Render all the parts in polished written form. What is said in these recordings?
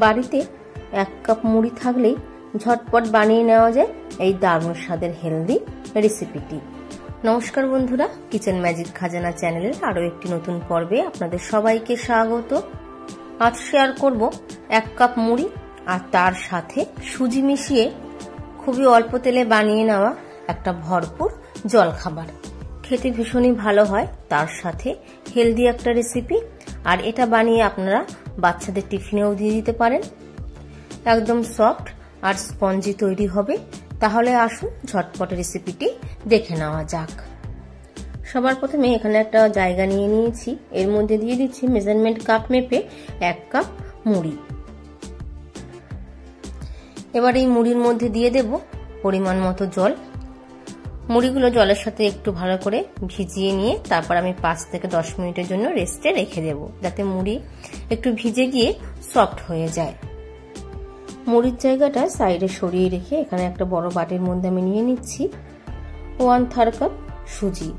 বাড়িতে 1 কাপ মুড়ি থাকলেই ঝটপট বানিয়ে নেওয়া যায় এই দারুণ স্বাদের হেলদি রেসিপিটি। নমস্কার বন্ধুরা, কিচেন ম্যাজিক খাজানা চ্যানেলের আরও একটি নতুন পর্বে আপনাদের সবাইকে স্বাগত। আজ শেয়ার করব 1 কাপ মুড়ি আর তার সাথে সুজি মিশিয়ে খুবই অল্প তেলে বানিয়ে নেওয়া একটা ভরপুর জলখাবার। খেতে ভীষণই ভালো হয়, তার সাথে হেলদি একটা রেসিপি। আর এটা বানিয়ে আপনারা বাচ্চাদের টিফিনেও দিয়ে দিতে পারেন। একদম সফট আর স্পঞ্জি তৈরি হবে। তাহলে আসুন ঝটপট রেসিপিটি দেখে নেওয়া যাক। সবার প্রথমে এখানে একটা জায়গা নিয়ে নিয়েছি, এর মধ্যে দিয়ে দিচ্ছি মেজারমেন্ট কাপ মেপে 1 কাপ মুড়ি। এবার এই মুড়ির মধ্যে দিয়ে দেব পরিমাণ মতো জল। মুড়িগুলো জলের সাথে একটু ভালো করে ভিজিয়ে নিয়ে তারপর আমি 5 থেকে 10 মিনিটের জন্য রেস্টে রেখে দেব, যাতে মুড়ি একটু ভিজে গিয়ে সফট হয়ে যায়। মুড়ির জায়গাটা সাইডে সরিয়ে রেখে এখানে একটা বড় বাটির মধ্যে আমি নিয়ে নিচ্ছি 1/3 কাপ সুজি।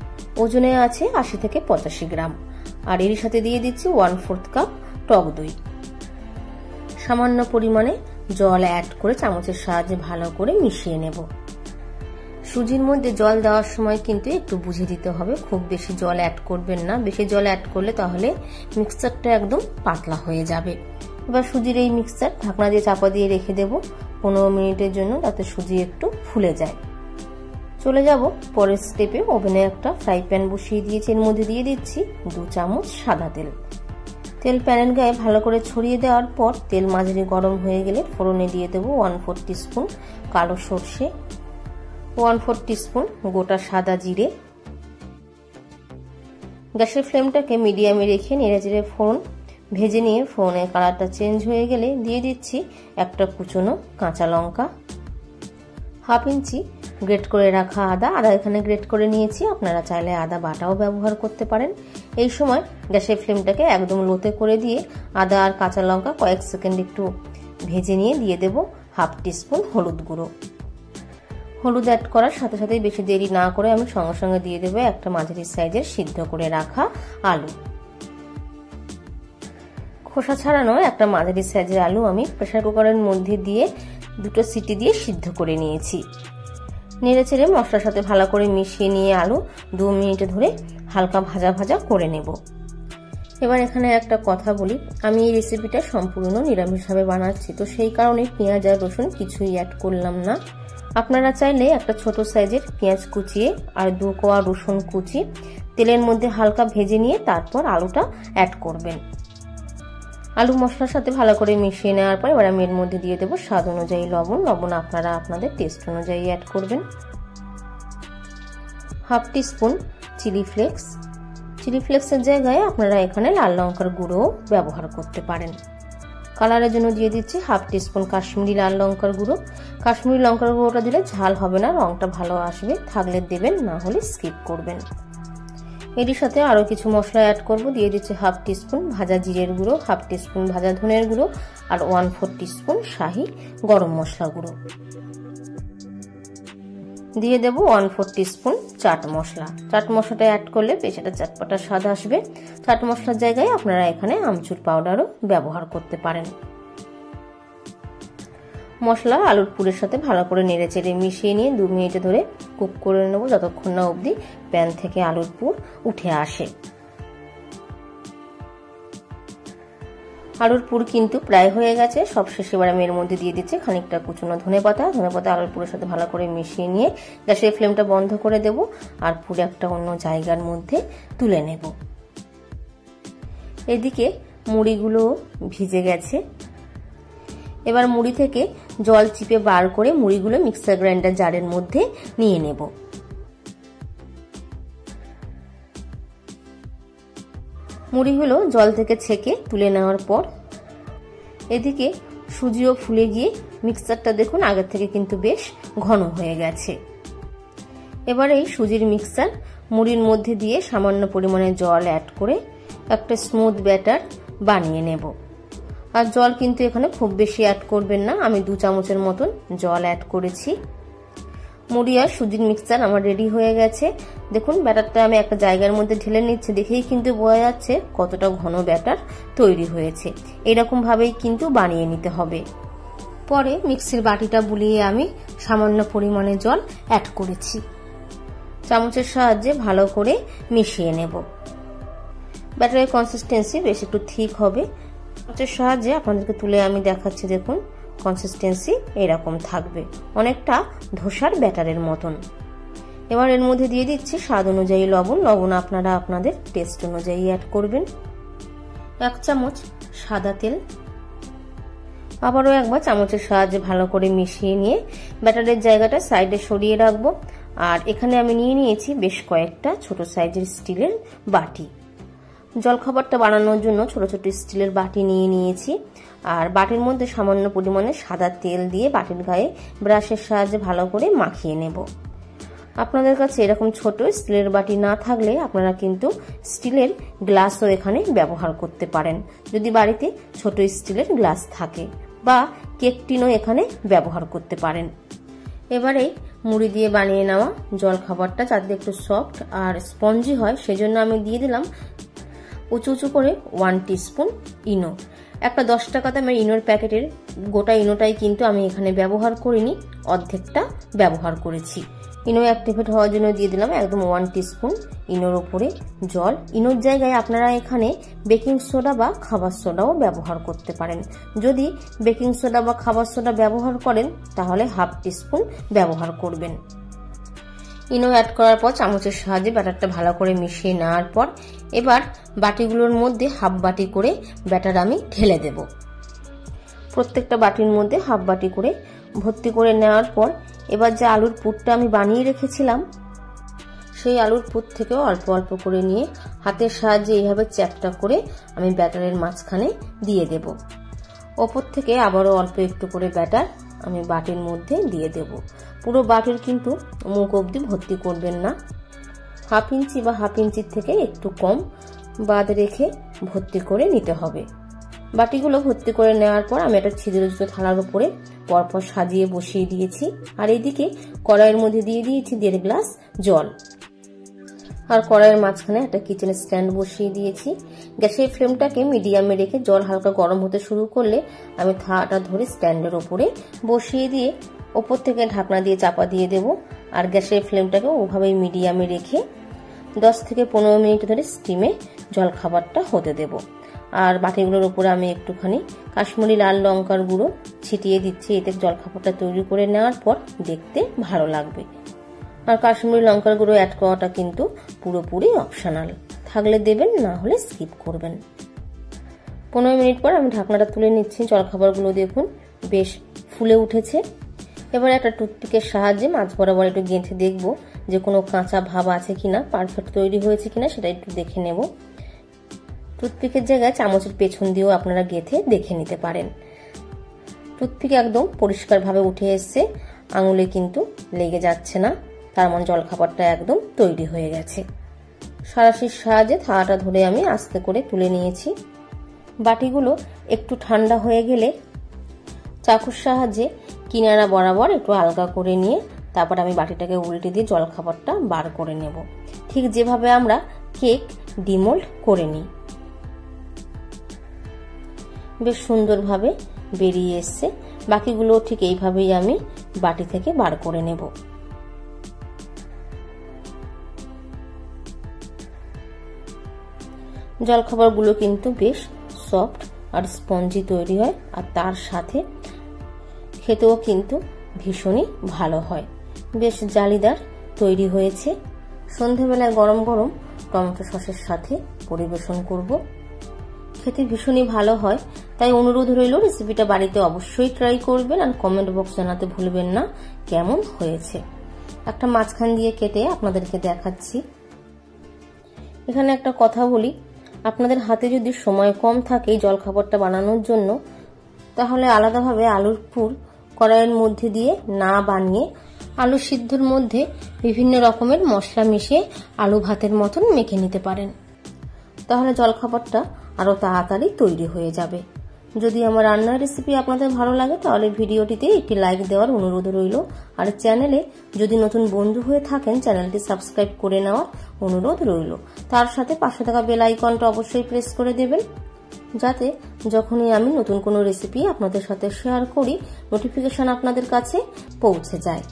ওজনে আছে 80 থেকে 85 গ্রাম। আর এর সাথে দিয়ে দিচ্ছি 1/4 কাপ টক দই। সামান্য পরিমাণে জল অ্যাড করে চামচের সাহায্যে ভালো করে মিশিয়ে নেব। সুজির মধ্যে জল দেওয়ার সময় কিন্তু একটু বুঝে দিতে হবে, খুব বেশি জল অ্যাড করবেন না। বেশি জল অ্যাড করলে তাহলে মিক্সচারটা একদম পাতলা হয়ে যাবে। এবার সুজির এই মিক্সচার ঢাকনা দিয়ে চাপা দিয়ে রেখে দেব 15 মিনিটের জন্য, যাতে সুজি একটু ফুলে যায়। চলে যাব পরের স্টেপে। ওভেনে একটা ফ্রাই প্যান বসিয়ে দিয়েছি, এর মধ্যে দিয়ে দিচ্ছি 2 চামচ সাদা তেল। তেল প্যানের গায়ে ভালো করে ছড়িয়ে দেওয়ার পর তেল মাঝারি গরম হয়ে গেলে ফোড়নে দিয়ে দেবো 1/4 টিস্পুন কালো সর্ষে, 1/4 টিস্পুন গোটা সাদা জিরে। গ্যাসের ফ্লেমটাকে মিডিয়ামে রেখে নেড়েচেড়ে ফোড়ন ভেজে নিয়ে ফোড়নের কালারটা চেঞ্জ হয়ে গেলে দিয়ে দিচ্ছি একটা কুচনো কাঁচা লঙ্কা, 1/2 ইঞ্চি গ্রেট করে রাখা আদা। এখানে গ্রেট করে নিয়েছি, আপনারা চাইলে আদা বাটাও ব্যবহার করতে পারেন। এই সময় গ্যাসের ফ্লেমটাকে একদম লোতে করে দিয়ে আদা আর কাঁচা লঙ্কা কয়েক সেকেন্ড একটু ভেজে নিয়ে দিয়ে দেব 1/2 টিস্পুন হলুদ গুঁড়ো। হলুদ অ্যাড করার সাথে সাথে বেশি দেরি না করে আমি সঙ্গে সঙ্গে দিয়ে দেবো একটা মাঝারি সাইজের সিদ্ধ করে রাখা আলু। খোসা ছাড়ানো একটা মাঝারি সাইজের আলু আমি প্রেসার কুকারের মধ্যে দিয়ে 2টো সিটি দিয়ে সিদ্ধ করে নিয়েছি। নেড়েচেড়ে মশলার সাথে ভালো করে মিশিয়ে নিয়ে আলু 2 মিনিট ধরে হালকা ভাজা ভাজা করে নেব। এবার এখানে একটা কথা বলি, আমি এই রেসিপিটা সম্পূর্ণ নিরামিষভাবে বানাচ্ছি, তো সেই কারণে পেঁয়াজ আর রসুন কিছুই অ্যাড করলাম না। আপনারা চাইলে একটা ছোট সাইজের পেঁয়াজ কুচিয়ে আর 2 কোয়া রসুন কুচি তেলের মধ্যে হালকা ভেজে নিয়ে তারপর আলুটা অ্যাড করবেন। আলু মশলার সাথে ভালো করে মিশিয়ে নেওয়ার পর এবার আমি এর মধ্যে দিয়ে দেবো স্বাদ অনুযায়ী লবণ। লবণ আপনারা আপনাদের টেস্ট অনুযায়ী অ্যাড করবেন। 1/2 টিস্পুন চিলি ফ্লেক্স। চিলি ফ্লেক্সের জায়গায় আপনারা এখানে লাল লঙ্কার গুঁড়ো ব্যবহার করতে পারেন। কালারের জন্য দিয়ে দিচ্ছি 1/2 টিস্পুন কাশ্মীরি লাল লঙ্কার গুঁড়ো। কাশ্মীরি লঙ্কার গুঁড়োটা দিলে ঝাল হবে না, রংটা ভালো আসবে, থাকলে দেবেন, না হলে স্কিপ করবেন। এর সাথে আরো কিছু মশলা অ্যাড করব। দিয়ে দিচ্ছি 1/2 টিস্পুন ভাজা জিরের গুঁড়ো, 1/2 টিস্পুন ভাজা ধনের গুঁড়ো আর 1/4 টিস্পুন শাহি গরম মশলা গুঁড়ো। দিয়ে দেব 1/4 টিস্পুন চাট মশলা। চাট মশলাটা অ্যাড করলে বেশ একটা চটপটা স্বাদ আসবে। চাট মশলার জায়গায় আপনারা এখানে আমচুর পাউডারও ব্যবহার করতে পারেন। মশলা আলুর পুরের সাথে ভালো করে নেড়েচেড়ে মিশিয়ে নিয়ে 2 মিনিট ধরে কুক করে নেব, যতক্ষণ না অবধি প্যান থেকে আলুর পুর উঠে আসে। আলুর পুর কিন্তু প্রায় হয়ে গেছে। সবশেষে এবার আমি এর মধ্যে দিয়ে দিচ্ছি খানিকটা কুচনো ধনেপাতা। ধনেপাতা আলুর পুরের সাথে ভালো করে মিশিয়ে নিয়ে গ্যাসের ফ্লেমটা বন্ধ করে দেব আর পুরো একটা অন্য জায়গার মধ্যে তুলে নেব। এদিকে মুড়িগুলো ভিজে গেছে। এবার মুড়ি থেকে জল চিপে বার করে মুড়িগুলো মিক্সার গ্রাইন্ডার জারের মধ্যে নিয়ে নেব। মুড়িগুলো জল থেকে ছেঁকে তুলে নেওয়ার পর এদিকে সুজিও ফুলে গিয়ে মিক্সচারটা দেখুন আগের থেকে কিন্তু বেশ ঘন হয়ে গেছে। এবার এই সুজির মিক্সচার মুড়ির মধ্যে দিয়ে সামান্য পরিমাণে জল অ্যাড করে একটা স্মুথ ব্যাটার বানিয়ে নেব। আর জল কিন্তু এখানে খুব বেশি অ্যাড করবেন না, আমি 2 চামচের মতন জল অ্যাড করেছি। মুড়ি আর সুজির মিক্সচার আমার রেডি হয়ে গেছে। দেখুন ব্যাটারটা আমি একটা জায়গার মধ্যে ঢেলে নিচ্ছি, দেখেই কিন্তু বোঝা যাচ্ছে কতটা ঘন ব্যাটার তৈরি হয়েছে। এরকম ভাবেই কিন্তু বানিয়ে নিতে হবে। পরে মিক্সির বাটিটা বুলিয়ে আমি সামান্য পরিমাণে জল অ্যাড করেছি। চামচের সাহায্যে ভালো করে মিশিয়ে নেব। ব্যাটারের কনসিস্টেন্সি বেশ একটু ঠিক হবে। চামচের সাহায্যে আপনাদেরকে তুলে আমি দেখাচ্ছি, দেখুন কনসিস্টেন্সি এরকম থাকবে, অনেকটা ধোসার ব্যাটারের মতন। এবার এর মধ্যে দিয়ে দিচ্ছি স্বাদ অনুযায়ী লবণ। লবণ আপনারা আপনাদের টেস্ট অনুযায়ী অ্যাড করবেন। 1 চামচ সাদা তেল। আবারও একবার চামচের সাহায্যে ভালো করে মিশিয়ে নিয়ে ব্যাটারের জায়গাটা সাইডে সরিয়ে রাখবো। আর এখানে আমি নিয়ে নিয়েছি বেশ কয়েকটা ছোট সাইজের স্টিলের বাটি। জলখাবারটা বানানোর জন্য ছোট ছোট স্টিলের বাটি নিয়ে নিয়েছি। আর বাটির মধ্যে সামান্য পরিমাণে সাদা তেল দিয়ে বাটির গায়ে ব্রাশের সাহায্যে ভালো করে মাখিয়ে নেব। আপনাদের কাছে এরকম ছোট স্টিলের বাটি না থাকলে আপনারা কিন্তু স্টিলের গ্লাসও এখানে ব্যবহার করতে পারেন, যদি বাড়িতে ছোট স্টিলের গ্লাস থাকে, বা কেক টিনও এখানে ব্যবহার করতে পারেন। এবারে মুড়ি দিয়ে বানিয়ে নেওয়া জলখাবারটা যাতে একটু সফট আর স্পঞ্জি হয়, সেজন্য আমি দিয়ে দিলাম উঁচু উঁচু করে 1 টিস্পুন ইনো। একটা 10 টাকা দামের ইনোর প্যাকেটের গোটা ইনোটাই কিন্তু আমি এখানে ব্যবহার করিনি, অর্ধেকটা ব্যবহার করেছি। ইনো অ্যাক্টিভেট হওয়ার জন্য দিয়ে দিলাম একদম 1 টিস্পুন ইনোর উপরে জল। ইনোর জায়গায় আপনারা এখানে বেকিং সোডা বা খাবার সোডাও ব্যবহার করতে পারেন। যদি বেকিং সোডা বা খাবার সোডা ব্যবহার করেন তাহলে 1/2 টিস্পুন ব্যবহার করবেন। ইনো অ্যাড করার পর চামচের সাহায্যে ব্যাটারটা ভালো করে মিশিয়ে নেওয়ার পর এবার বাটিগুলোর মধ্যে 1/2 বাটি করে ব্যাটার আমি ঢেলে দেব। প্রত্যেকটা বাটির মধ্যে 1/2 বাটি করে ভর্তি করে নেওয়ার পর এবার যে আলুর পুরটা আমি বানিয়ে রেখেছিলাম সেই আলুর পুর থেকেও অল্প অল্প করে নিয়ে হাতের সাহায্যে এইভাবে চ্যাপটা করে আমি ব্যাটারের মাঝখানে দিয়ে দেব। ওপর থেকে আবারও অল্প একটু করে ব্যাটার আমি বাটির মধ্যে দিয়ে দেব। পুরো বাটির কিন্তু মুখ অবধি ভর্তি করবেন না, 1/2 ইঞ্চি বা 1/2 ইঞ্চির থেকে একটু কম বাদ রেখে ভর্তি করে নিতে হবে। বাটিগুলো ভর্তি করে নেওয়ার পর আমি একটা ছিদ্রযুক্ত থালার উপরে পরপর সাজিয়ে বসিয়ে দিয়েছি। আর এইদিকে কড়াইয়ের মধ্যে দিয়ে দিয়েছি 1.5 গ্লাস জল। আর কড়াইয়ের মাঝখানে একটা কিচেন স্ট্যান্ড বসিয়ে দিয়েছি। গ্যাসের ফ্লেমটাকে মিডিয়ামে রেখে জল হালকা গরম হতে শুরু করলে আমি থালাটা ধরে স্ট্যান্ডের উপরে বসিয়ে দিয়ে ওপর থেকে ঢাকনা দিয়ে চাপা দিয়ে দেব। আর গ্যাসের ফ্লেমটাকে ওভাবেই মিডিয়ামে রেখে 10 থেকে 15 মিনিট ধরে স্টিমে জলখাবারটা হতে দেব। আর বাটিগুলোর উপরে আমি একটুখানি কাশ্মীরি লাল লঙ্কার গুঁড়ো ছিটিয়ে দিচ্ছি, এতে জলখাবারটা তৈরি করে নেওয়ার পর দেখতে ভালো লাগবে। আর কাশ্মীরি লঙ্কার গুঁড়ো অ্যাড করাটা কিন্তু পুরোপুরি অপশনাল, থাকলে দেবেন, না হলে স্কিপ করবেন। 15 মিনিট পর আমি ঢাকনাটা তুলে নিচ্ছি। জলখাবারগুলো দেখুন বেশ ফুলে উঠেছে। এবার একটা টুথপিকের সাহায্যে মাছ বরাবর একটু গেঁথে দেখব যে কোনো কাঁচা ভাব আছে কিনা, পারফেক্ট তৈরি হয়েছে কিনা সেটা একটু দেখে নেব। টুথপিকের জায়গায় চামচের পেছন দিয়েও আপনারা গেঁথে দেখে নিতে পারেন। টুথপিক একদম পরিষ্কারভাবে উঠে এসছে, আঙুলে কিন্তু লেগে যাচ্ছে না, তার মানে জলখাবারটা একদম তৈরি হয়ে গেছে। সাঁড়াশির সাহায্যে থালাটা ধরে আমি আস্তে করে তুলে নিয়েছি। বাটিগুলো একটু ঠান্ডা হয়ে গেলে চাকুর সাহায্যে কিনারা বরাবর একটু আলগা করে নিয়ে তারপর আমি বাটিটাকে উল্টে দিয়ে জলখাবারটা বার করে নেব, ঠিক যেভাবে আমরা কেক ডিমোল্ড করে নিই। বেশ সুন্দরভাবে বেরিয়ে এসছে। বাকিগুলো ঠিক এইভাবেই আমি বাটি থেকে বার করে নেব। জলখাবারগুলো কিন্তু বেশ সফট আর স্পঞ্জি তৈরি হয়, আর তার সাথে খেতেও কিন্তু ভীষণই ভালো হয়। বেশ জালিদার তৈরি হয়েছে। সন্ধেবেলায় গরম গরম টমেটো সসের সাথে পরিবেশন করব, খেতে ভীষণই ভালো হয়। তাই অনুরোধ রইল রেসিপিটা বাড়িতে অবশ্যই ট্রাই করবেন আর কমেন্ট বক্স জানাতে ভুলবেন না কেমন হয়েছে। একটা মাঝখান দিয়ে কেটে আপনাদেরকে দেখাচ্ছি। এখানে একটা কথা বলি, আপনাদের হাতে যদি সময় কম থাকে এই জলখাবারটা বানানোর জন্য, তাহলে আলাদাভাবে আলুর পুর কড়াইয়ের মধ্যে দিয়ে না বানিয়ে আলু সিদ্ধর মধ্যে বিভিন্ন রকমের মশলা মিশিয়ে আলু ভাতের মতন মেখে নিতে পারেন, তাহলে জলখাবারটা আরো তাড়াতাড়ি তৈরি হয়ে যাবে। যদি আমার রান্নার রেসিপি আপনাদের ভালো লাগে তাহলে ভিডিওটিতে একটি লাইক দেওয়ার অনুরোধ রইল। আর চ্যানেলে যদি নতুন বন্ধু হয়ে থাকেন চ্যানেলটি সাবস্ক্রাইব করে নেওয়ার অনুরোধ রইল। তার সাথে পাশে থাকা বেল আইকনটা অবশ্যই প্রেস করে দেবেন, যাতে যখনই আমি নতুন কোনো রেসিপি আপনাদের সাথে শেয়ার করি নোটিফিকেশন আপনাদের কাছে পৌঁছে যায়।